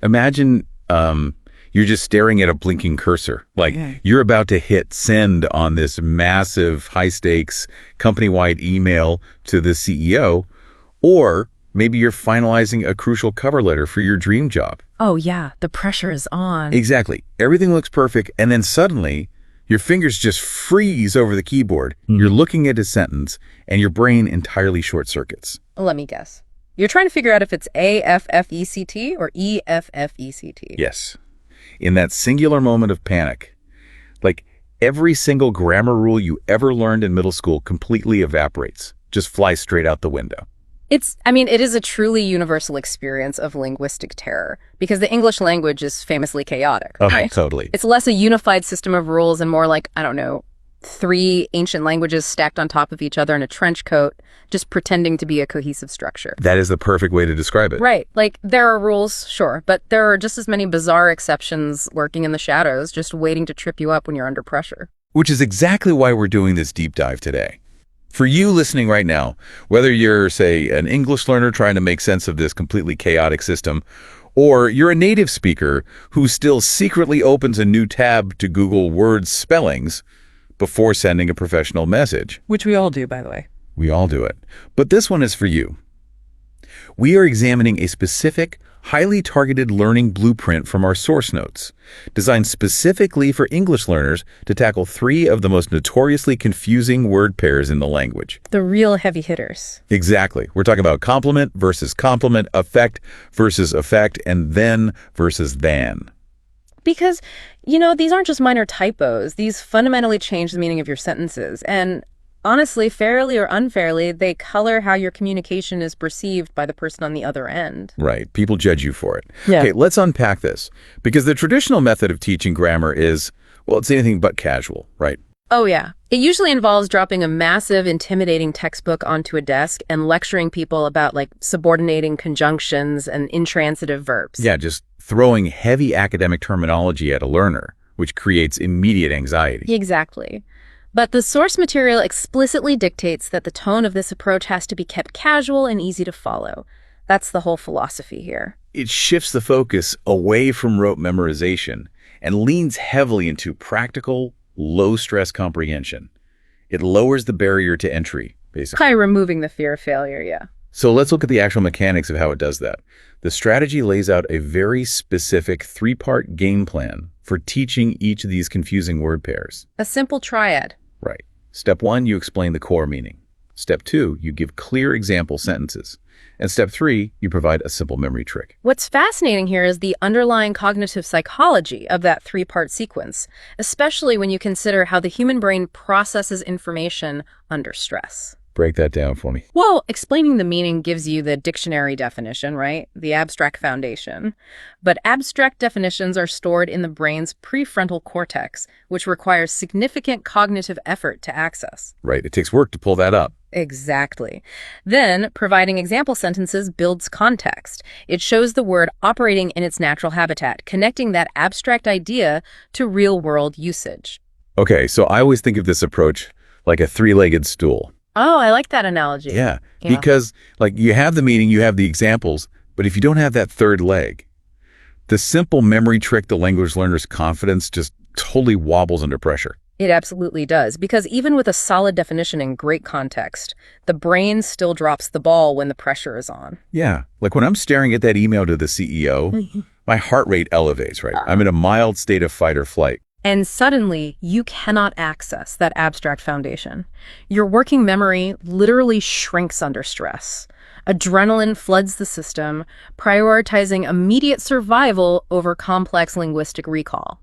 Imagine you're just staring at a blinking cursor. Like you're about to hit send on this massive, high-stakes, company-wide email to the CEO, or maybe you're finalizing a crucial cover letter for your dream job. Oh, yeah. The pressure is on. Exactly. Everything looks perfect, and then suddenly your fingers just freeze over the keyboard. You're looking at a sentence, and your brain entirely short circuits. Let me guess. You're trying to figure out if it's AFFECT or EFFECT. Yes. In that singular moment of panic, like every single grammar rule you ever learned in middle school completely evaporates, just flies straight out the window. It is a truly universal experience of linguistic terror because the English language is famously chaotic. Oh, right? Totally. It's less a unified system of rules and more like, I don't know, 3 ancient languages stacked on top of each other in a trench coat, just pretending to be a cohesive structure. That is the perfect way to describe it. Right. Like, there are rules, sure, but there are just as many bizarre exceptions lurking in the shadows, just waiting to trip you up when you're under pressure. Which is exactly why we're doing this deep dive today. For you listening right now, whether you're, say, an English learner trying to make sense of this completely chaotic system, or you're a native speaker who still secretly opens a new tab to Google word spellings before sending a professional message. Which we all do, by the way. We all do it. But this one is for you. We are examining a specific, highly targeted learning blueprint from our source notes, designed specifically for English learners to tackle 3 of the most notoriously confusing word pairs in the language. The real heavy hitters. Exactly. We're talking about complement versus complement, affect versus effect, and then versus than. Because, these aren't just minor typos. These fundamentally change the meaning of your sentences. And honestly, fairly or unfairly, they color how your communication is perceived by the person on the other end. Right. People judge you for it. Yeah. Okay, let's unpack this. Because the traditional method of teaching grammar is, well, it's anything but casual, right? Oh, yeah. It usually involves dropping a massive, intimidating textbook onto a desk and lecturing people about, subordinating conjunctions and intransitive verbs. Yeah, just throwing heavy academic terminology at a learner, which creates immediate anxiety. Exactly. But the source material explicitly dictates that the tone of this approach has to be kept casual and easy to follow. That's the whole philosophy here. It shifts the focus away from rote memorization and leans heavily into practical, low-stress comprehension. It lowers the barrier to entry, basically. By removing the fear of failure, yeah. So let's look at the actual mechanics of how it does that. The strategy lays out a very specific 3-part game plan for teaching each of these confusing word pairs. A simple triad. Right. Step 1, you explain the core meaning. Step 2, you give clear example sentences. And step 3, you provide a simple memory trick. What's fascinating here is the underlying cognitive psychology of that 3-part sequence, especially when you consider how the human brain processes information under stress. Break that down for me. Well, explaining the meaning gives you the dictionary definition, right? The abstract foundation. But abstract definitions are stored in the brain's prefrontal cortex, which requires significant cognitive effort to access. Right. It takes work to pull that up. Exactly. Then, providing example sentences builds context. It shows the word operating in its natural habitat, connecting that abstract idea to real-world usage. Okay, so I always think of this approach like a 3-legged stool. Oh, I like that analogy. Yeah, because you have the meaning, you have the examples, but if you don't have that third leg, the simple memory trick, the language learner's confidence just totally wobbles under pressure. It absolutely does, because even with a solid definition and great context, the brain still drops the ball when the pressure is on. Yeah, like when I'm staring at that email to the CEO, my heart rate elevates, right? I'm in a mild state of fight or flight. And suddenly, you cannot access that abstract foundation. Your working memory literally shrinks under stress. Adrenaline floods the system, prioritizing immediate survival over complex linguistic recall.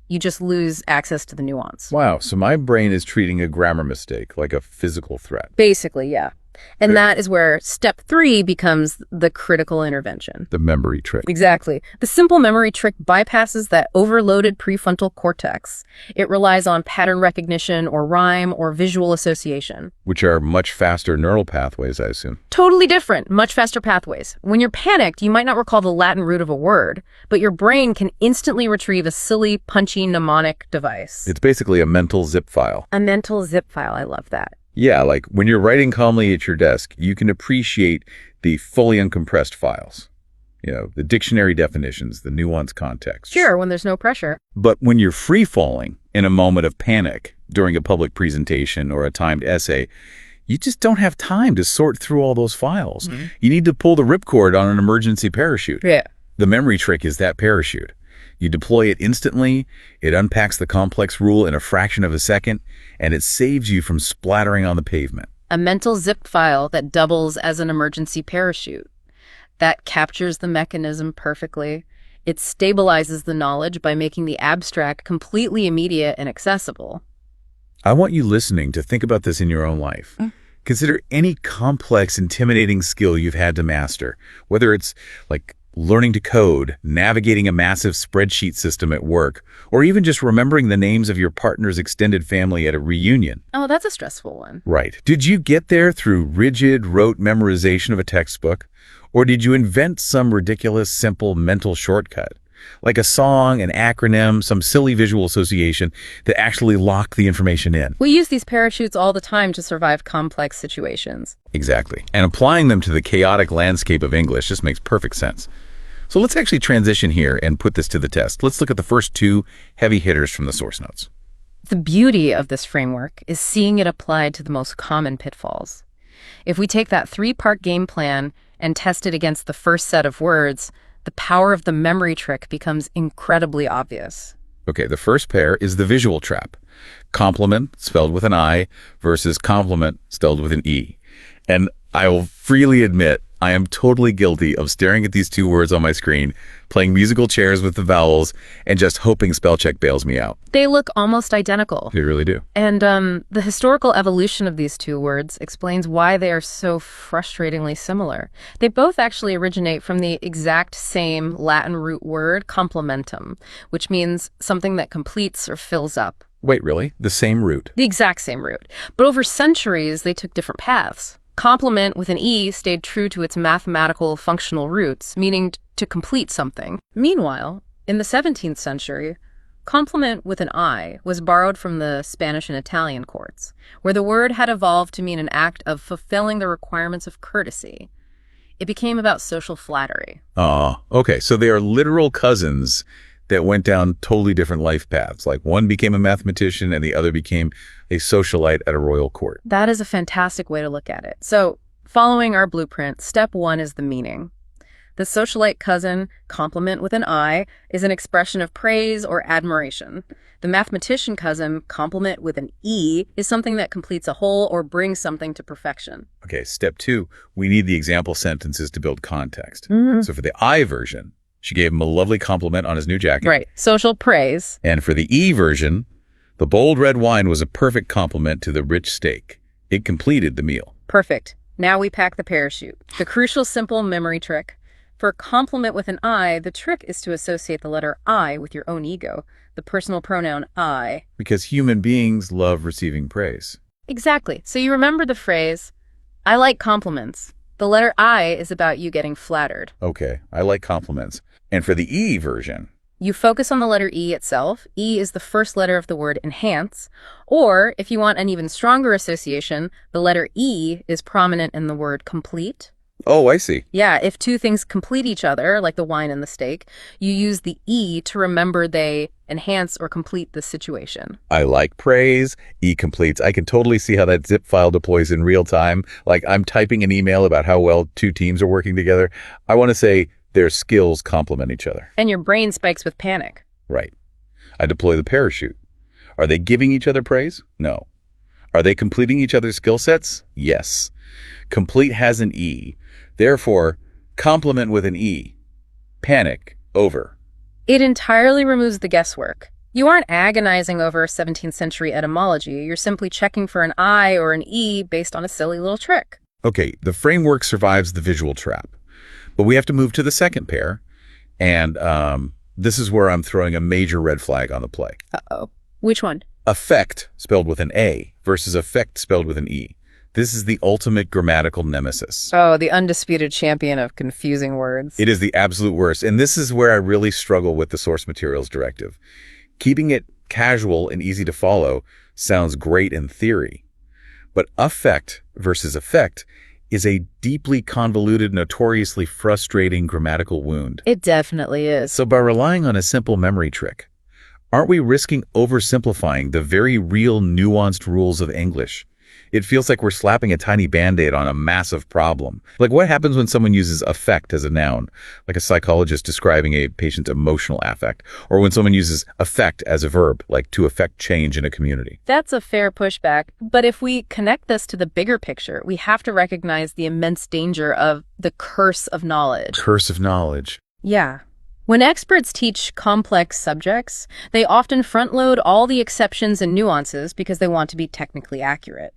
You just lose access to the nuance. Wow, so my brain is treating a grammar mistake like a physical threat. Basically, yeah. And that is where step 3 becomes the critical intervention. The memory trick. Exactly. The simple memory trick bypasses that overloaded prefrontal cortex. It relies on pattern recognition or rhyme or visual association. Which are much faster neural pathways, I assume. Totally different, much faster pathways. When you're panicked, you might not recall the Latin root of a word, but your brain can instantly retrieve a silly, punchy mnemonic device. It's basically a mental zip file. A mental zip file, I love that. Yeah, like when you're writing calmly at your desk, you can appreciate the fully uncompressed files. The dictionary definitions, the nuanced context. Sure, when there's no pressure. But when you're free-falling in a moment of panic during a public presentation or a timed essay, you just don't have time to sort through all those files. You need to pull the ripcord on an emergency parachute. Yeah. The memory trick is that parachute. You deploy it instantly, it unpacks the complex rule in a fraction of a second, and it saves you from splattering on the pavement. A mental zip file that doubles as an emergency parachute. That captures the mechanism perfectly. It stabilizes the knowledge by making the abstract completely immediate and accessible. I want you listening to think about this in your own life. Consider any complex, intimidating skill you've had to master, whether it's like learning to code, navigating a massive spreadsheet system at work, or even just remembering the names of your partner's extended family at a reunion. Oh, that's a stressful one. Right. Did you get there through rigid, rote memorization of a textbook? Or did you invent some ridiculous, simple mental shortcut? Like a song, an acronym, some silly visual association that actually locked the information in. We use these parachutes all the time to survive complex situations. Exactly. And applying them to the chaotic landscape of English just makes perfect sense. So let's actually transition here and put this to the test. Let's look at the first two heavy hitters from the source notes. The beauty of this framework is seeing it applied to the most common pitfalls. If we take that 3-part game plan and test it against the first set of words, the power of the memory trick becomes incredibly obvious. Okay, the first pair is the visual trap. Compliment, spelled with an I, versus compliment, spelled with an E. And I will freely admit, I am totally guilty of staring at these two words on my screen, playing musical chairs with the vowels, and just hoping spell check bails me out. They look almost identical. They really do. And the historical evolution of these two words explains why they are so frustratingly similar. They both actually originate from the exact same Latin root word, complementum, which means something that completes or fills up. Wait, really? The same root? The exact same root. But over centuries, they took different paths. Complement with an E stayed true to its mathematical functional roots, meaning to complete something. Meanwhile, in the 17th century, complement with an I was borrowed from the Spanish and Italian courts, where the word had evolved to mean an act of fulfilling the requirements of courtesy. It became about social flattery. Okay, so they are literal cousins that went down totally different life paths. Like one became a mathematician and the other became a socialite at a royal court. That is a fantastic way to look at it. So, following our blueprint, step 1 is the meaning. The socialite cousin, compliment with an I, is an expression of praise or admiration. The mathematician cousin, compliment with an E, is something that completes a whole or brings something to perfection. Okay, step 2, we need the example sentences to build context. So for the I version, she gave him a lovely compliment on his new jacket. Right, social praise. And for the E version, the bold red wine was a perfect compliment to the rich steak. It completed the meal. Perfect. Now we pack the parachute. The crucial simple memory trick. For compliment with an I, the trick is to associate the letter I with your own ego, the personal pronoun I. Because human beings love receiving praise. Exactly. So you remember the phrase, I like compliments. The letter I is about you getting flattered. Okay, I like compliments. And for the E version, you focus on the letter E itself. E is the first letter of the word enhance. Or, if you want an even stronger association, the letter E is prominent in the word complete. Oh, I see. Yeah, if two things complete each other, like the wine and the steak, you use the E to remember they enhance or complete the situation. I like praise. E completes. I can totally see how that zip file deploys in real time. Like I'm typing an email about how well two teams are working together. I want to say their skills complement each other. And your brain spikes with panic. Right. I deploy the parachute. Are they giving each other praise? No. Are they completing each other's skill sets? Yes. Complete has an E. Therefore, compliment with an E. Panic, over. It entirely removes the guesswork. You aren't agonizing over 17th century etymology. You're simply checking for an I or an E based on a silly little trick. Okay, the framework survives the visual trap. But we have to move to the second pair. And this is where I'm throwing a major red flag on the play. Uh-oh. Which one? Affect, spelled with an A, versus affect, spelled with an E. This is the ultimate grammatical nemesis. Oh, the undisputed champion of confusing words. It is the absolute worst. And this is where I really struggle with the source materials directive. Keeping it casual and easy to follow sounds great in theory. But affect versus affect is a deeply convoluted, notoriously frustrating grammatical wound. It definitely is. So by relying on a simple memory trick, aren't we risking oversimplifying the very real nuanced rules of English? It feels like we're slapping a tiny Band-Aid on a massive problem. Like what happens when someone uses affect as a noun, like a psychologist describing a patient's emotional affect, or when someone uses affect as a verb, like to affect change in a community? That's a fair pushback, but if we connect this to the bigger picture, we have to recognize the immense danger of the curse of knowledge. Curse of knowledge. Yeah. When experts teach complex subjects, they often front-load all the exceptions and nuances because they want to be technically accurate.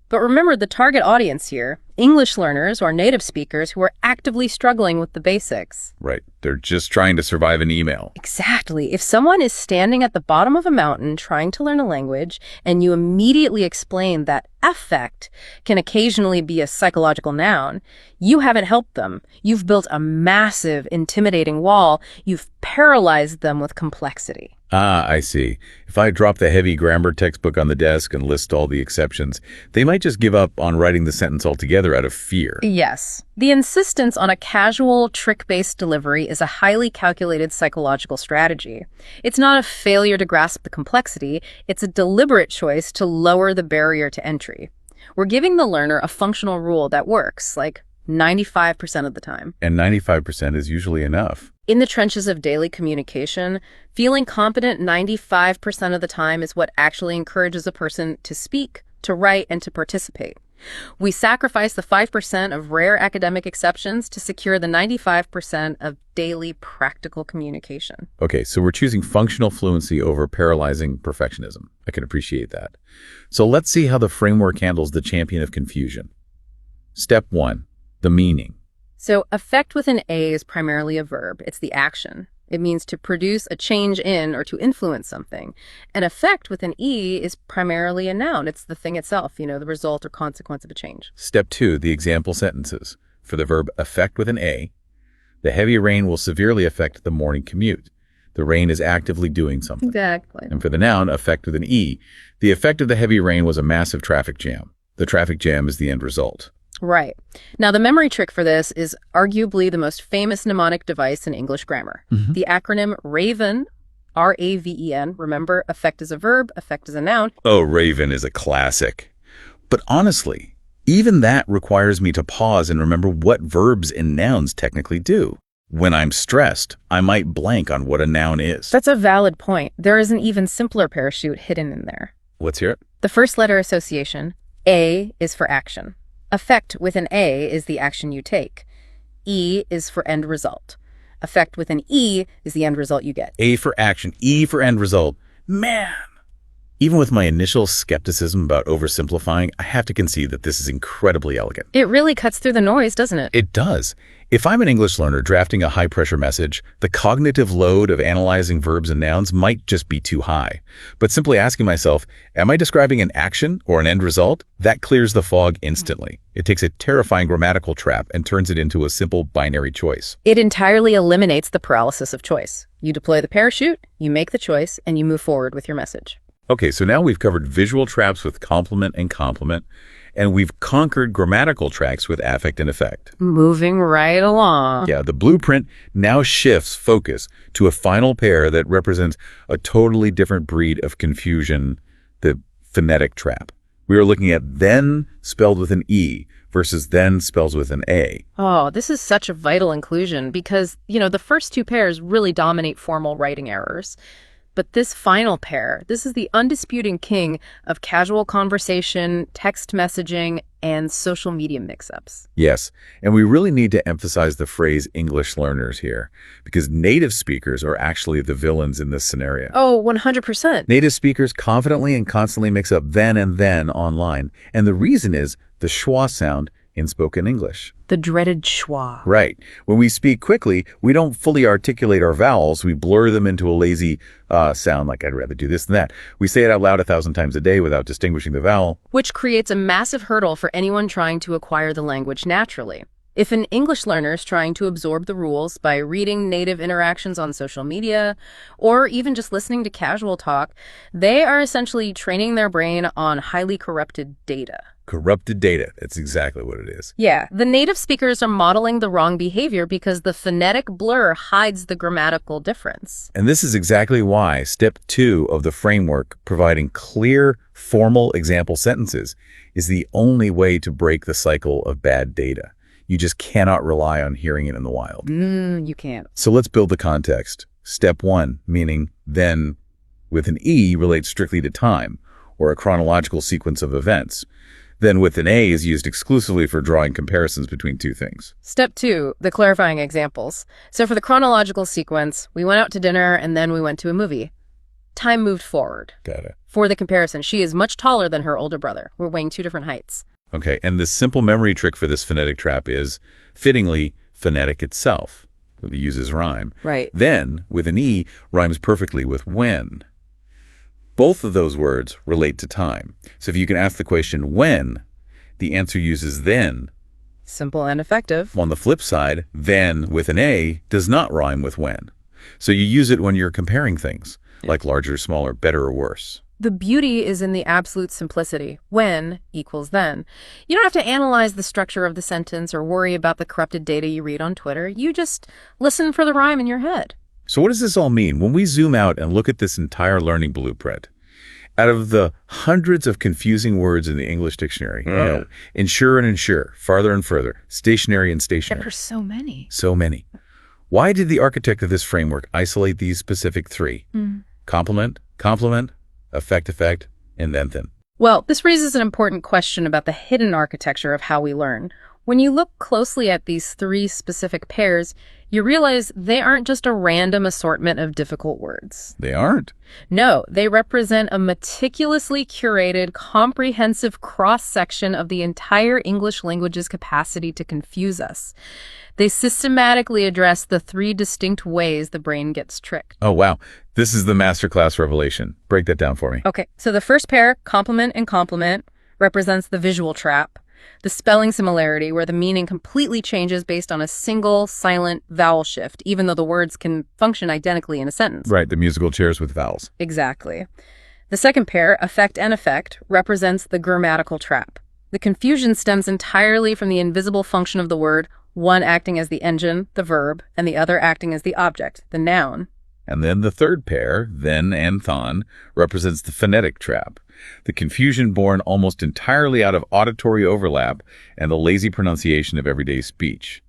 But remember the target audience here, English learners or native speakers who are actively struggling with the basics. Right. They're just trying to survive an email. Exactly. If someone is standing at the bottom of a mountain trying to learn a language, and you immediately explain that affect can occasionally be a psychological noun, you haven't helped them. You've built a massive, intimidating wall. You've paralyzed them with complexity. Ah, I see. If I drop the heavy grammar textbook on the desk and list all the exceptions, they might just give up on writing the sentence altogether out of fear. Yes. The insistence on a casual, trick-based delivery is a highly calculated psychological strategy. It's not a failure to grasp the complexity, it's a deliberate choice to lower the barrier to entry. We're giving the learner a functional rule that works, like 95% of the time. And 95% is usually enough. In the trenches of daily communication, feeling competent 95% of the time is what actually encourages a person to speak, to write, and to participate. We sacrifice the 5% of rare academic exceptions to secure the 95% of daily practical communication. Okay, so we're choosing functional fluency over paralyzing perfectionism. I can appreciate that. So let's see how the framework handles the champion of confusion. Step 1, the meaning. So affect with an A is primarily a verb. It's the action. It means to produce a change in or to influence something. An effect with an E is primarily a noun. It's the thing itself, the result or consequence of a change. Step 2, the example sentences. For the verb affect with an A, the heavy rain will severely affect the morning commute. The rain is actively doing something. Exactly. And for the noun, affect with an E, the effect of the heavy rain was a massive traffic jam. The traffic jam is the end result. Right. Now, the memory trick for this is arguably the most famous mnemonic device in English grammar. The acronym RAVEN, R-A-V-E-N. Remember, affect is a verb, affect is a noun. Oh, Raven is a classic. But honestly, even that requires me to pause and remember what verbs and nouns technically do. When I'm stressed, I might blank on what a noun is. That's a valid point. There is an even simpler parachute hidden in there. Let's hear it. The first letter association, A, is for action. Affect with an A is the action you take. E is for end result. Affect with an E is the end result you get. A for action, E for end result. Man! Even with my initial skepticism about oversimplifying, I have to concede that this is incredibly elegant. It really cuts through the noise, doesn't it? It does. If I'm an English learner drafting a high-pressure message, the cognitive load of analyzing verbs and nouns might just be too high. But simply asking myself, am I describing an action or an end result? That clears the fog instantly. It takes a terrifying grammatical trap and turns it into a simple binary choice. It entirely eliminates the paralysis of choice. You deploy the parachute, you make the choice, and you move forward with your message. Okay, so now we've covered visual traps with complement and complement, and we've conquered grammatical tracks with affect and effect. Moving right along. Yeah, the blueprint now shifts focus to a final pair that represents a totally different breed of confusion, the phonetic trap. We are looking at then spelled with an E versus then spelled with an A. Oh, this is such a vital inclusion because, the first two pairs really dominate formal writing errors. But this final pair, this is the undisputed king of casual conversation, text messaging, and social media mix-ups. Yes, and we really need to emphasize the phrase English learners here, because native speakers are actually the villains in this scenario. Oh, 100%. Native speakers confidently and constantly mix up then and then online, and the reason is the schwa sound in spoken English. The dreaded schwa. Right. When we speak quickly, we don't fully articulate our vowels. We blur them into a lazy sound like I'd rather do this than that. We say it out loud 1,000 times a day without distinguishing the vowel. Which creates a massive hurdle for anyone trying to acquire the language naturally. If an English learner is trying to absorb the rules by reading native interactions on social media, or even just listening to casual talk, they are essentially training their brain on highly corrupted data. Corrupted data. That's exactly what it is. Yeah, the native speakers are modeling the wrong behavior because the phonetic blur hides the grammatical difference. And this is exactly why step 2 of the framework, providing clear, formal example sentences, is the only way to break the cycle of bad data. You just cannot rely on hearing it in the wild. You can't. So let's build the context. Step 1, meaning then, with an E, relates strictly to time, or a chronological sequence of events. Then with an A is used exclusively for drawing comparisons between two things. Step 2, the clarifying examples. So for the chronological sequence, we went out to dinner and then we went to a movie. Time moved forward. Got it. For the comparison, she is much taller than her older brother. We're weighing two different heights. Okay, and the simple memory trick for this phonetic trap is, fittingly, phonetic itself. It uses rhyme. Right. Then, with an E, rhymes perfectly with when. Both of those words relate to time. So if you can ask the question when, the answer uses then. Simple and effective. On the flip side, then with an A does not rhyme with when. So you use it when you're comparing things, like larger, smaller, better, or worse. The beauty is in the absolute simplicity. When equals then. You don't have to analyze the structure of the sentence or worry about the corrupted data you read on Twitter. You just listen for the rhyme in your head. So what does this all mean? When we zoom out and look at this entire learning blueprint, out of the hundreds of confusing words in the English dictionary, ensure and ensure, farther and further, stationary and stationary. There are so many. So many. Why did the architect of this framework isolate these specific three? Complement, complement, effect, effect, and then. Well, this raises an important question about the hidden architecture of how we learn. When you look closely at these three specific pairs, you realize they aren't just a random assortment of difficult words. They aren't. No, they represent a meticulously curated, comprehensive cross-section of the entire English language's capacity to confuse us. They systematically address the three distinct ways the brain gets tricked. Oh, wow. This is the masterclass revelation. Break that down for me. Okay, so the first pair, complement and complement, represents the visual trap. The spelling similarity, where the meaning completely changes based on a single silent vowel shift, even though the words can function identically in a sentence. Right, the musical chairs with vowels. Exactly. The second pair, effect and effect, represents the grammatical trap. The confusion stems entirely from the invisible function of the word, one acting as the engine, the verb, and the other acting as the object, the noun. And then the third pair, then and thon, represents the phonetic trap. The confusion born almost entirely out of auditory overlap and the lazy pronunciation of everyday speech.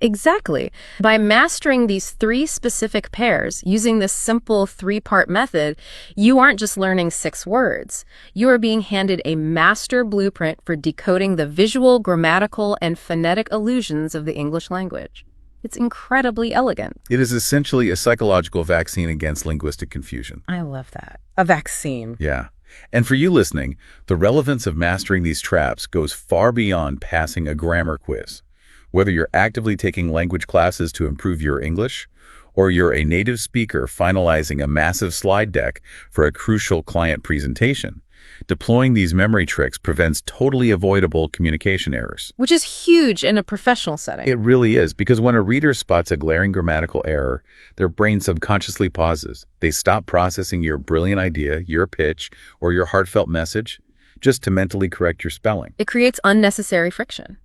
Exactly. By mastering these three specific pairs, using this simple three-part method, you aren't just learning 6 words. You are being handed a master blueprint for decoding the visual, grammatical, and phonetic illusions of the English language. It's incredibly elegant. It is essentially a psychological vaccine against linguistic confusion. I love that. A vaccine. Yeah. And for you listening, the relevance of mastering these traps goes far beyond passing a grammar quiz. Whether you're actively taking language classes to improve your English, or you're a native speaker finalizing a massive slide deck for a crucial client presentation, deploying these memory tricks prevents totally avoidable communication errors. Which is huge in a professional setting. It really is, because when a reader spots a glaring grammatical error, their brain subconsciously pauses. They stop processing your brilliant idea, your pitch, or your heartfelt message, just to mentally correct your spelling. It creates unnecessary friction.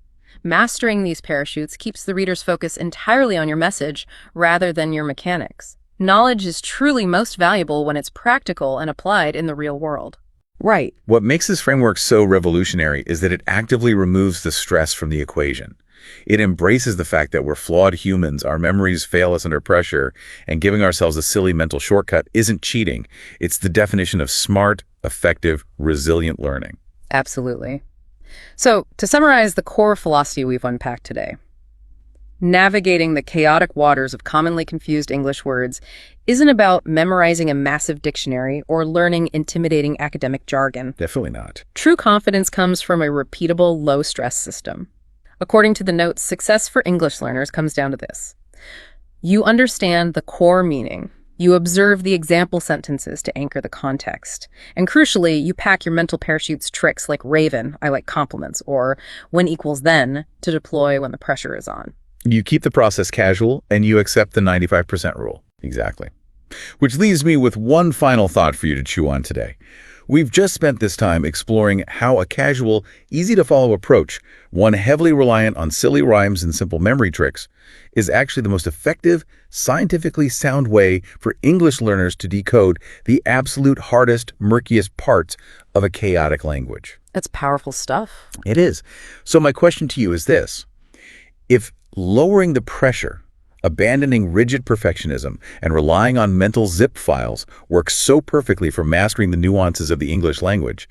Mastering these parachutes keeps the reader's focus entirely on your message rather than your mechanics. Knowledge is truly most valuable when it's practical and applied in the real world. Right. What makes this framework so revolutionary is that it actively removes the stress from the equation. It embraces the fact that we're flawed humans, our memories fail us under pressure, and giving ourselves a silly mental shortcut isn't cheating. It's the definition of smart, effective, resilient learning. Absolutely. So, to summarize the core philosophy we've unpacked today, navigating the chaotic waters of commonly confused English words isn't about memorizing a massive dictionary or learning intimidating academic jargon. Definitely not. True confidence comes from a repeatable, low-stress system. According to the notes, success for English learners comes down to this. You understand the core meaning. You observe the example sentences to anchor the context. And crucially, you pack your mental parachutes tricks like Raven, I like compliments, or when equals then to deploy when the pressure is on. You keep the process casual, and you accept the 95% rule. Exactly. Which leaves me with one final thought for you to chew on today. We've just spent this time exploring how a casual, easy-to-follow approach, one heavily reliant on silly rhymes and simple memory tricks, is actually the most effective, scientifically sound way for English learners to decode the absolute hardest, murkiest parts of a chaotic language. It's powerful stuff. It is. So my question to you is this. If lowering the pressure, abandoning rigid perfectionism, and relying on mental zip files works so perfectly for mastering the nuances of the English language,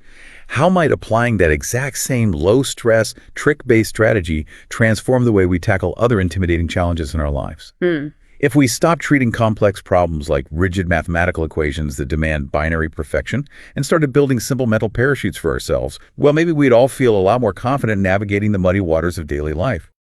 how might applying that exact same low-stress, trick-based strategy transform the way we tackle other intimidating challenges in our lives? If we stop treating complex problems like rigid mathematical equations that demand binary perfection and started building simple mental parachutes for ourselves, well, maybe we'd all feel a lot more confident navigating the muddy waters of daily life.